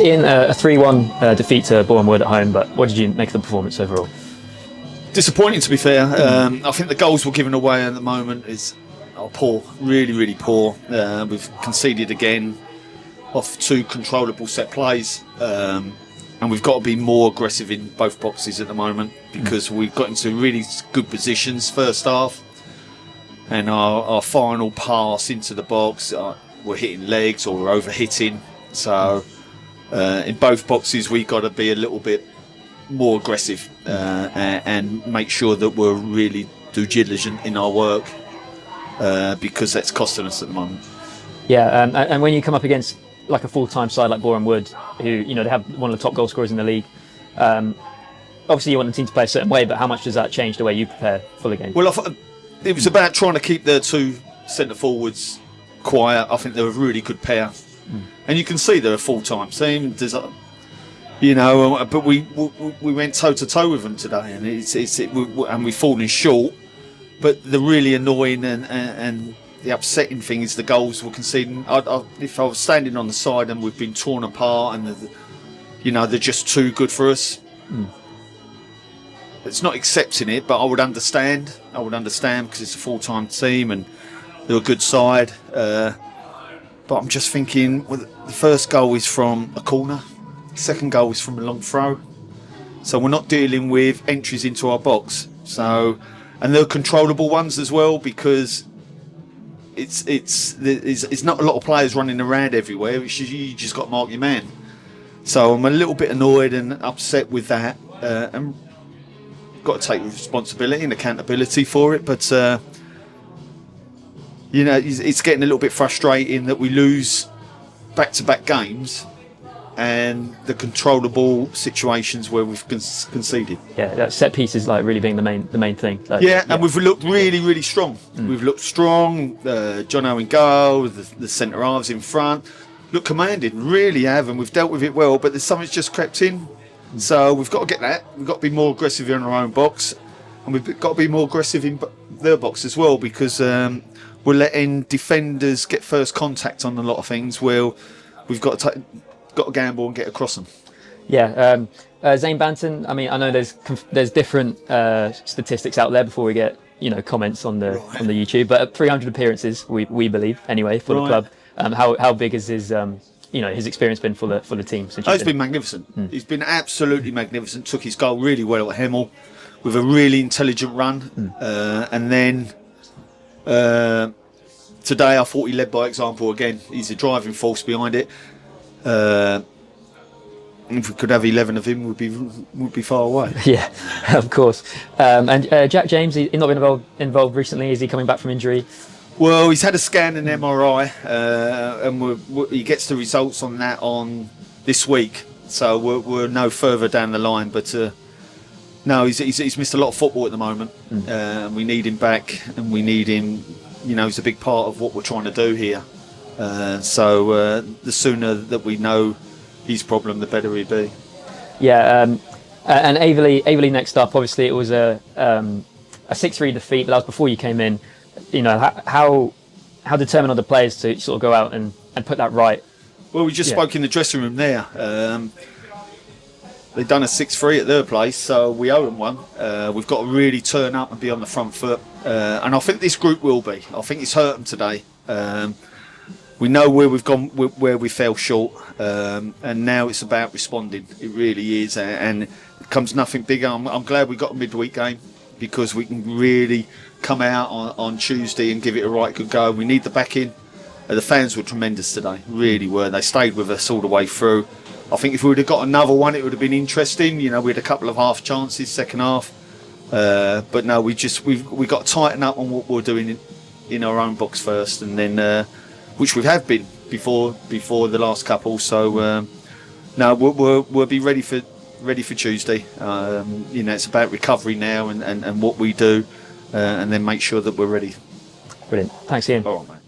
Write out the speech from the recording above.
Ian, a 3-1 defeat to Boreham Wood at home, but what did you make of the performance overall? Disappointing, to be fair. I think the goals we're giving away at the moment are poor, really, really poor. We've conceded again off 2 controllable set plays, and we've got to be more aggressive in both boxes at the moment because we've got into really good positions first half, and our final pass into the box, we're hitting legs or we're over-hitting. So in both boxes we've got to be a little bit more aggressive and make sure that we're really diligent in our work because that's costing us at the moment. Yeah, and when you come up against like a full-time side like Boreham Wood, who they have one of the top goal scorers in the league, obviously you want the team to play a certain way, but how much does that change the way you prepare for the game? Well, it was about trying to keep the 2 centre forwards quiet. I think they're a really good pair, and you can see they're a full-time team. But we went toe to toe with them today, and we've fallen short. But the really annoying and the upsetting thing is the goals we're conceding. If I was standing on the side and we've been torn apart, and they're just too good for us. It's not accepting it, but I would understand. Because it's a full-time team and they're a good side. But I'm just thinking, well, the first goal is from a corner. Second goal is from a long throw, so we're not dealing with entries into our box. So, and they're controllable ones as well because it's not a lot of players running around everywhere. You just got to mark your man. So I'm a little bit annoyed and upset with that, and got to take responsibility and accountability for it. But it's getting a little bit frustrating that we lose back-to-back games. And the controllable situations where we've conceded. Yeah, that set piece is like really being the main thing. And we've looked really, really strong. We've looked strong. John Owen goal, the centre halves in front, look commanding. Really have, and we've dealt with it well. But there's something's just crept in, so we've got to get that. We've got to be more aggressive in our own box, and we've got to be more aggressive in their box as well because we're letting defenders get first contact on a lot of things. Well, we've got to gamble and get across them. Yeah, Zane Banton. I mean, I know there's different statistics out there before we get comments on the YouTube, but 300 appearances we believe anyway for the club. How big has his his experience been for the team? It's been magnificent. He's been absolutely magnificent. Took his goal really well at Hemel with a really intelligent run, and then today I thought he led by example again. He's a driving force behind it. If we could have 11 of him, would be far away. Yeah, of course. And Jack James, he's not been involved recently. Is he coming back from injury? Well, he's had a scan and MRI, and he gets the results on that on this week. So we're no further down the line. But no, he's missed a lot of football at the moment. We need him back, and we need him. He's a big part of what we're trying to do here. So the sooner that we know his problem, the better he'd be. Yeah, and Averley next up. Obviously, it was a 6-3 defeat, but that was before you came in. How determined are the players to sort of go out and put that right? Well, we just spoke in the dressing room there. They've done a 6-3 at their place, so we owe them one. We've got to really turn up and be on the front foot, and I think this group will be. I think it's hurt them today. We know where we've gone, where we fell short, and now it's about responding. It really is, and it comes nothing bigger. I'm glad we got a midweek game because we can really come out on Tuesday and give it a right good go. We need the backing. The fans were tremendous today, really were. They stayed with us all the way through. I think if we would have got another one, it would have been interesting. We had a couple of half chances, second half, but no, we got to tighten up on what we're doing in our own box first, and then. Which we have been before the last couple. So no, we'll be ready for Tuesday. It's about recovery now and what we do, and then make sure that we're ready. Brilliant. Thanks, Ian. All right, mate.